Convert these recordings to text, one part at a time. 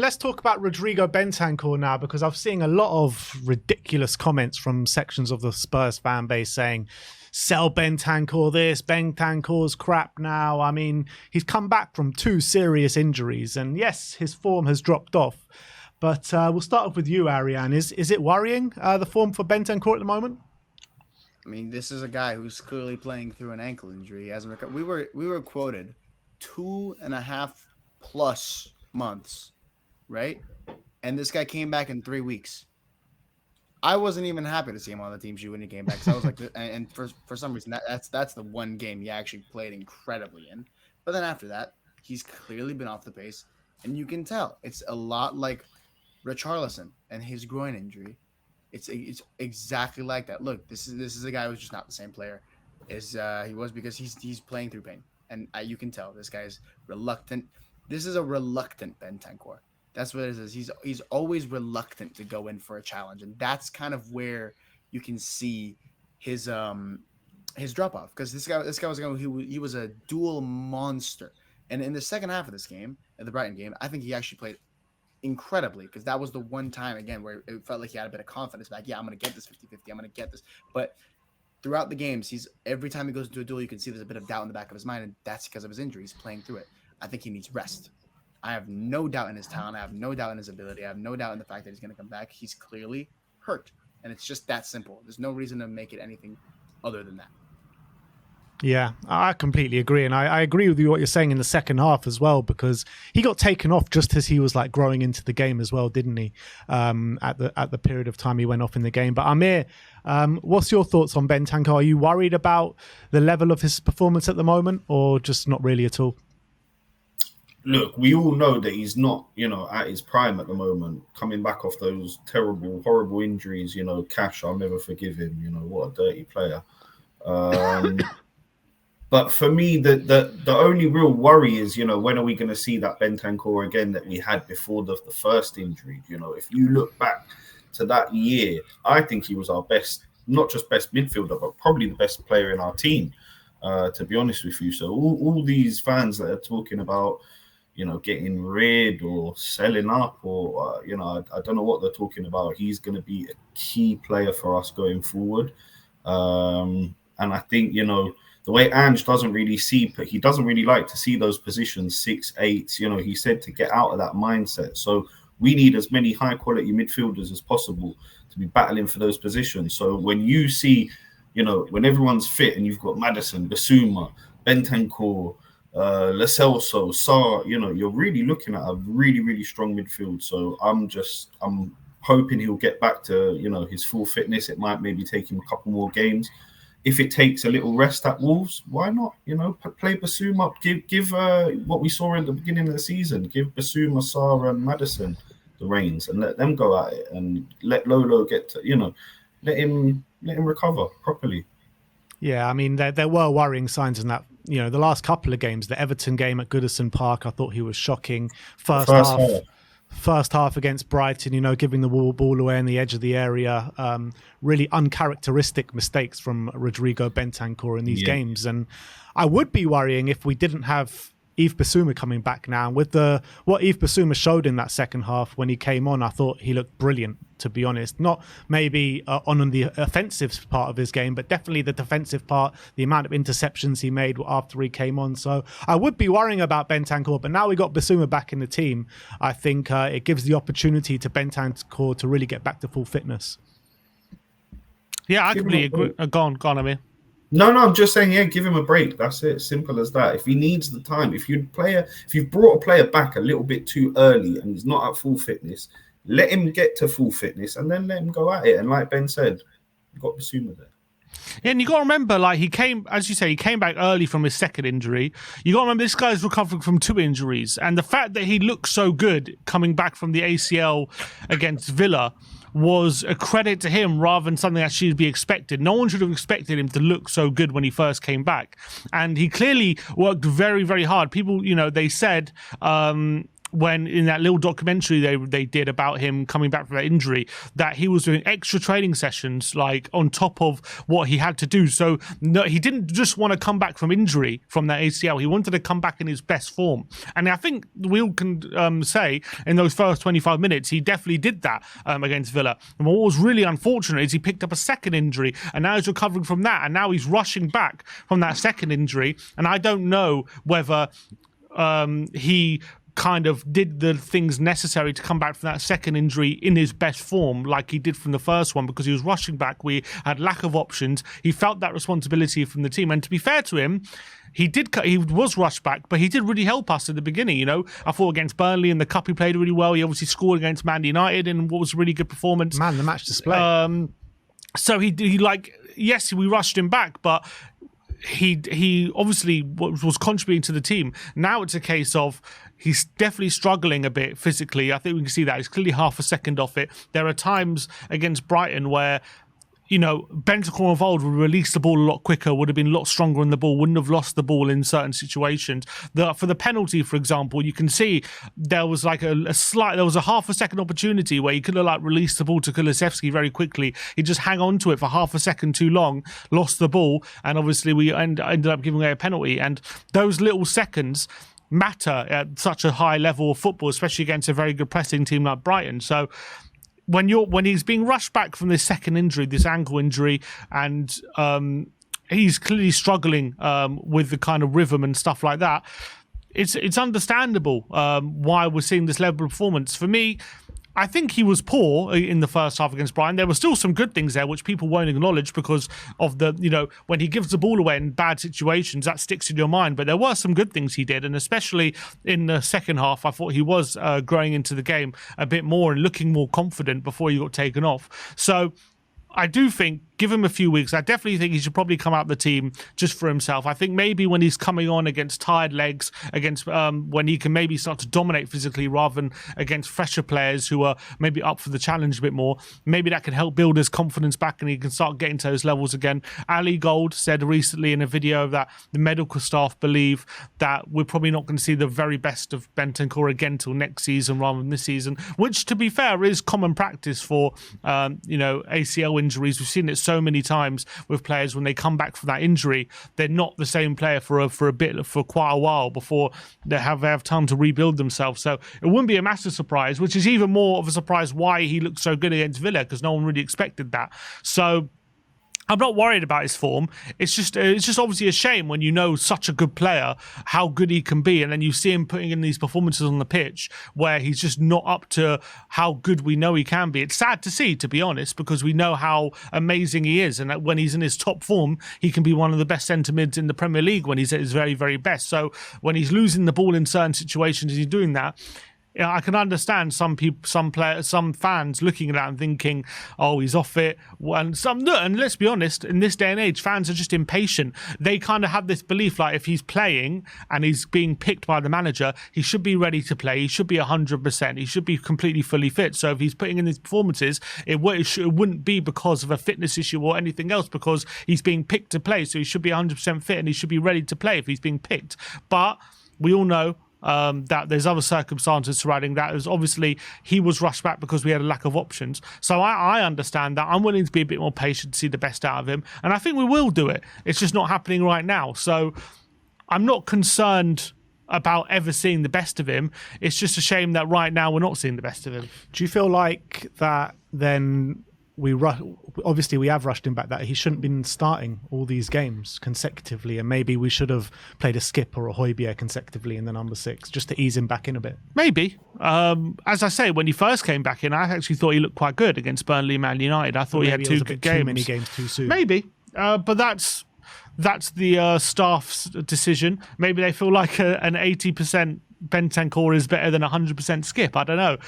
let's talk about Rodrigo Bentancur now, because I'm seeing a lot of ridiculous comments from sections of the Spurs fan base saying, sell Bentancur this, Bentancur's crap now. I mean, he's come back from 2 serious injuries, and yes, his form has dropped off. But we'll start off with you, Ariane. Is it worrying, the form for Bentancur at the moment? I mean, this is a guy who's clearly playing through an ankle injury. He hasn't recovered. We were quoted 2.5+ months, right? And this guy came back in 3 weeks. I wasn't even happy to see him on the team sheet when he came back. So I was like, and for some reason, that's the one game he actually played incredibly in. But then after that, he's clearly been off the pace, and you can tell it's a lot like Richarlison and his groin injury. It's exactly like that. Look, this is a guy who's just not the same player as he was, because he's playing through pain, and you can tell this guy's reluctant. This is a reluctant Bentancur. That's what it is. He's always reluctant to go in for a challenge, and that's kind of where you can see his drop off, because this guy was he was a dual monster, and in the second half of this game, at the Brighton game, I think he actually played incredibly, because that was the one time again where it felt like he had a bit of confidence back. Yeah, I'm gonna get this 50-50. I'm gonna get this. But throughout the games, every time he goes into a duel, you can see there's a bit of doubt in the back of his mind, and that's because of his injury. He's playing through it. I think he needs rest. I have no doubt in his talent. I have no doubt in his ability. I have no doubt in the fact that he's going to come back. He's clearly hurt, and it's just that simple. There's no reason to make it anything other than that. Yeah, I completely agree. And I agree with you what you're saying in the second half as well, because he got taken off just as he was like growing into the game as well, didn't he? At the period of time he went off in the game. But Amir, what's your thoughts on Bentancur? Are you worried about the level of his performance at the moment, or just not really at all? Look, we all know that he's not, at his prime at the moment. Coming back off those terrible, horrible injuries, Cash, I'll never forgive him. What a dirty player. But for me, the only real worry is, when are we going to see that Bentancur again that we had before the first injury? If you look back to that year, I think he was our best, not just best midfielder, but probably the best player in our team, to be honest with you. So all these fans that are talking about, getting rid or selling up or, I don't know what they're talking about. He's going to be a key player for us going forward. And I think, the way Ange doesn't really see, but he doesn't really like to see those positions, 6, 8, he said to get out of that mindset. So we need as many high quality midfielders as possible to be battling for those positions. So when you see, when everyone's fit and you've got Maddison, Bissouma, Bentancur, Lo Celso, Sarr, you're really looking at a really, really strong midfield. So I'm hoping he'll get back to, his full fitness. It might maybe take him a couple more games. If it takes a little rest at Wolves, why not? Play Bissouma up. Give what we saw at the beginning of the season. Give Bissouma, Sarr, and Maddison the reins and let them go at it, and let Lolo get to, let him recover properly. Yeah, I mean, there were worrying signs in that. The last couple of games, the Everton game at Goodison Park, I thought he was shocking. First half against Brighton, giving the ball away in the edge of the area. Really uncharacteristic mistakes from Rodrigo Bentancur in these games. And I would be worrying if we didn't have Yves Bissouma coming back now. With what Yves Bissouma showed in that second half when he came on, I thought he looked brilliant, to be honest. Not maybe on the offensive part of his game, but definitely the defensive part, the amount of interceptions he made after he came on. So I would be worrying about Bentancur, but now we got Bissouma back in the team. I think it gives the opportunity to Bentancur to really get back to full fitness. Yeah, I completely agree. Go on, Amir. No, I'm just saying, give him a break. That's it. Simple as that. If he needs the time, if you've brought a player back a little bit too early and he's not at full fitness, let him get to full fitness and then let him go at it. And like Ben said, you've got Bissouma there. Yeah, and you got to remember, he came, as you say, he came back early from his second injury. You got to remember, this guy's recovering from 2 injuries, and the fact that he looked so good coming back from the ACL against Villa was a credit to him rather than something that should be expected. No one should have expected him to look so good when he first came back, and he clearly worked very, very hard. People, they said when in that little documentary they did about him coming back from that injury, that he was doing extra training sessions like on top of what he had to do. So no, he didn't just want to come back from injury from that ACL. He wanted to come back in his best form. And I think we all can say in those first 25 minutes, he definitely did that against Villa. And what was really unfortunate is he picked up a second injury and now he's recovering from that. And now he's rushing back from that second injury. And I don't know whether he kind of did the things necessary to come back from that second injury in his best form like he did from the first one, because he was rushing back. We had lack of options. He felt that responsibility from the team. And to be fair to him, he was rushed back, but he did really help us at the beginning. You know, I thought against Burnley in the cup he played really well. He obviously scored against Man United in what was a really good performance. Man, the match display. So he like, yes, we rushed him back, but he obviously was contributing to the team. Now it's a case of he's definitely struggling a bit physically. I think we can see that. He's clearly half a second off it. There are times against Brighton where, you know, Bentancur of old would release the ball a lot quicker, would have been a lot stronger in the ball, wouldn't have lost the ball in certain situations. For the penalty, for example, you can see there was like there was a half a second opportunity where he could have like released the ball to Kulusevski very quickly. He just hang on to it for half a second too long, lost the ball, and obviously we ended up giving away a penalty. And those little seconds matter at such a high level of football, especially against a very good pressing team like Brighton. So when he's being rushed back from this second injury, this ankle injury, and he's clearly struggling with the kind of rhythm and stuff like that, it's understandable why we're seeing this level of performance. For me, I think he was poor in the first half against Brighton. There were still some good things there, which people won't acknowledge because of the, you know, when he gives the ball away in bad situations, that sticks in your mind. But there were some good things he did. And especially in the second half, I thought he was growing into the game a bit more and looking more confident before he got taken off. So I do think, give him a few weeks. I definitely think he should probably come out of the team just for himself. I think maybe when he's coming on against tired legs, against when he can maybe start to dominate physically rather than against fresher players who are maybe up for the challenge a bit more, maybe that can help build his confidence back and he can start getting to those levels again. Ali Gold said recently in a video that the medical staff believe that we're probably not going to see the very best of Bentancur again till next season rather than this season, which, to be fair, is common practice for ACL injuries. We've seen it so many times with players when they come back from that injury, they're not the same player for quite a while before they have time to rebuild themselves. So it wouldn't be a massive surprise, which is even more of a surprise why he looked so good against Villa, because no one really expected that. So I'm not worried about his form. It's just obviously a shame when you know such a good player, how good he can be, and then you see him putting in these performances on the pitch where he's just not up to how good we know he can be. It's sad to see, to be honest, because we know how amazing he is, and that when he's in his top form, he can be one of the best centre mids in the Premier League when he's at his very, very best. So when he's losing the ball in certain situations, he's doing that. I can understand some people, some players, some fans looking at that and thinking, "Oh, he's off it." And let's be honest, in this day and age, fans are just impatient. They kind of have this belief, like if he's playing and he's being picked by the manager, he should be ready to play. He should be 100%. He should be completely fully fit. So if he's putting in these performances, it wouldn't be because of a fitness issue or anything else, because he's being picked to play. So he should be 100% fit and he should be ready to play if he's being picked. But we all know that there's other circumstances surrounding that. As obviously he was rushed back because we had a lack of options. So I understand that. I'm willing to be a bit more patient to see the best out of him, and I think we will do it. It's just not happening right now. So I'm not concerned about ever seeing the best of him. It's just a shame that right now we're not seeing the best of him. Do you feel like that then obviously we have rushed him back, that he shouldn't have been starting all these games consecutively, and maybe we should have played a Skip or a Højbjerg consecutively in the number 6 just to ease him back in a bit? Maybe. As I say, when he first came back in, I actually thought he looked quite good against Burnley and Man United. I thought he had two good games. Too many games too soon. Maybe. But that's the staff's decision. Maybe they feel like an 80% Bentancur is better than 100% Skip. I don't know.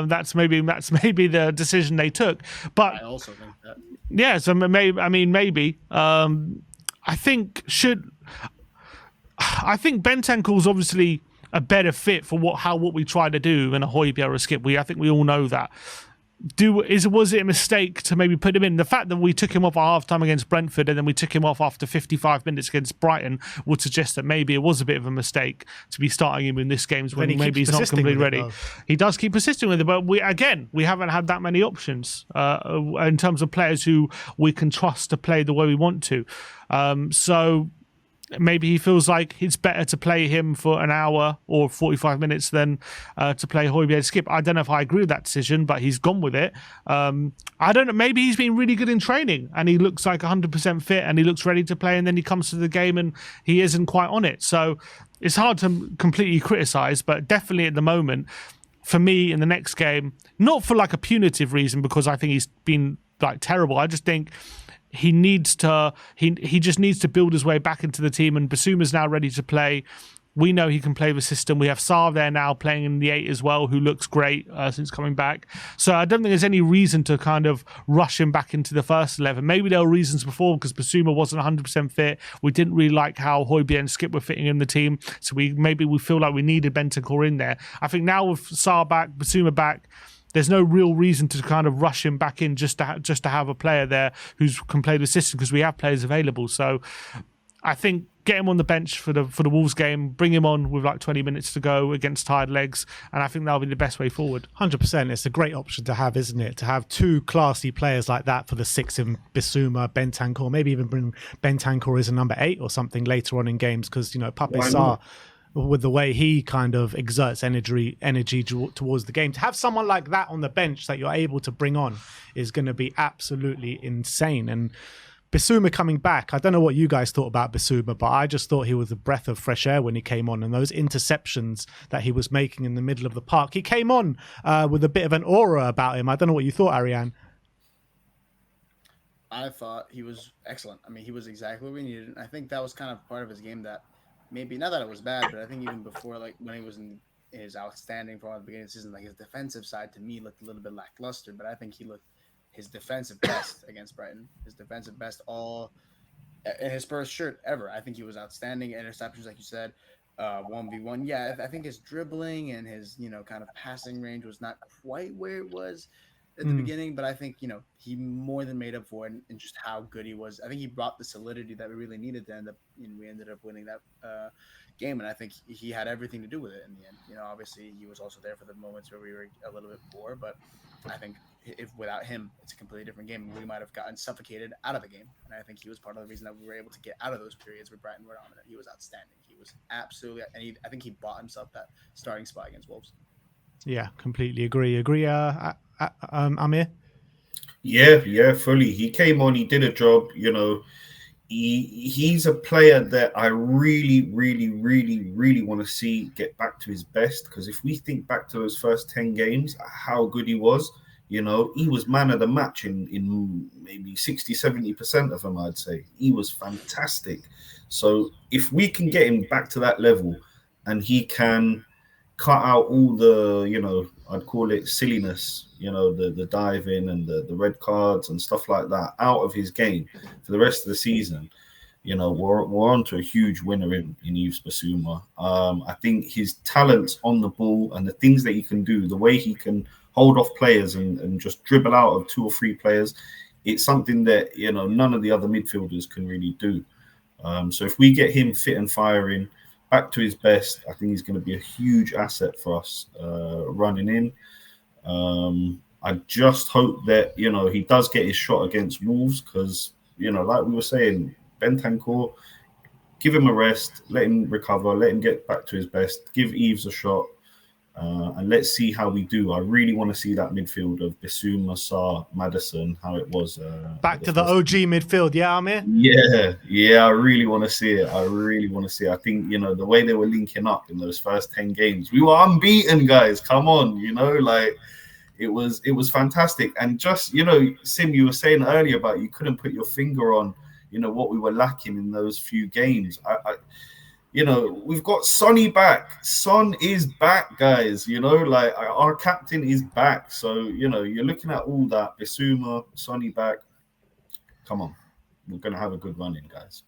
That's maybe the decision they took. But I also think that. Yeah, so maybe. I think Bentancur's obviously a better fit for what we try to do than a Højbjerg or a Skip. I think we all know that. was it a mistake to maybe put him in? The fact that we took him off at half-time against Brentford and then we took him off after 55 minutes against Brighton would suggest that maybe it was a bit of a mistake to be starting him in this game when maybe he's not completely ready. He does keep persisting with it, but we haven't had that many options in terms of players who we can trust to play the way we want to. So maybe he feels like it's better to play him for an hour or 45 minutes than to play Højbjerg Skip. I don't know if I agree with that decision, but he's gone with it. I don't know. Maybe he's been really good in training and he looks like 100% fit and he looks ready to play, and then he comes to the game and he isn't quite on it. So it's hard to completely criticise, but definitely at the moment, for me in the next game, not for like a punitive reason because I think he's been like terrible. I just think he just needs to build his way back into the team, and Bissouma's now ready to play. We know he can play the system. We have Sarr there now playing in the 8 as well, who looks great since coming back. So I don't think there's any reason to kind of rush him back into the first 11. Maybe there were reasons before because Bissouma wasn't 100% fit. We didn't really like how Højbjerg and Skip were fitting in the team. So we feel like we needed Bentancur in there. I think now with Sarr back, Bissouma back, there's no real reason to kind of rush him back in just to have a player there who can play the system because we have players available. So I think get him on the bench for the Wolves game, bring him on with like 20 minutes to go against tired legs, and I think that'll be the best way forward. 100%. It's a great option to have, isn't it? To have two classy players like that for the 6 in Bissouma, Bentancur, maybe even bring Bentancur as a number 8 or something later on in games because, you know, Pape Sarr, with the way he kind of exerts energy towards the game, to have someone like that on the bench that you're able to bring on is going to be absolutely insane. And Bissouma coming back, I don't know what you guys thought about Bissouma, but I just thought he was a breath of fresh air when he came on, and those interceptions that he was making in the middle of the park, he came on with a bit of an aura about him. I don't know what you thought, Ariane. I thought he was excellent. I mean, he was exactly what we needed. I think that was kind of part of his game that maybe, not that it was bad, but I think even before, like when he was in his outstanding from the beginning of the season, like his defensive side to me looked a little bit lackluster, but I think he looked his defensive best against Brighton. His defensive best all in his first shirt ever. I think he was outstanding. Interceptions, like you said, 1v1. Yeah, I think his dribbling and his, you know, kind of passing range was not quite where it was at the beginning, but I think, you know, he more than made up for it in just how good he was. I think he brought the solidity that we really needed to end up, you know, we ended up winning that game, and I think he had everything to do with it in the end. You know, obviously he was also there for the moments where we were a little bit poor, but I think if without him, it's a completely different game. We might have gotten suffocated out of the game, and I think he was part of the reason that we were able to get out of those periods where Brighton were dominant. He was outstanding. He was absolutely, and I think he bought himself that starting spot against Wolves. Yeah, completely agree. Amir? Yeah, fully. He came on, he did a job, you know. He's a player that I really want to see get back to his best, because if we think back to his first 10 games, how good he was, you know, he was man of the match in maybe 60-70% of them, I'd say. He was fantastic. So if we can get him back to that level and he can cut out all the, you know, I'd call it silliness, you know, the diving and the red cards and stuff like that out of his game for the rest of the season, you know, we're on to a huge winner in Yves Bissouma. I think his talents on the ball and the things that he can do, the way he can hold off players and just dribble out of 2 or 3 players, it's something that, you know, none of the other midfielders can really do. So if we get him fit and firing, back to his best, I think he's going to be a huge asset for us running in. I just hope that, you know, he does get his shot against Wolves, because, you know, like we were saying, Bentancur, give him a rest, let him recover, let him get back to his best, give Yves a shot, and let's see how we do. I really want to see that midfield of Bissouma, Sarr, Maddison, how it was. Back to the OG midfield, yeah, Amir? Yeah, I really want to see it. I think, you know, the way they were linking up in those first 10 games, we were unbeaten, guys. Come on, you know, like it was fantastic. And just, you know, Sim, you were saying earlier about you couldn't put your finger on, you know, what we were lacking in those few games. You know, we've got Sonny back. Son is back, guys. You know, like our captain is back. So, you know, you're looking at all that. Bissouma, Sonny back. Come on. We're going to have a good run in, guys.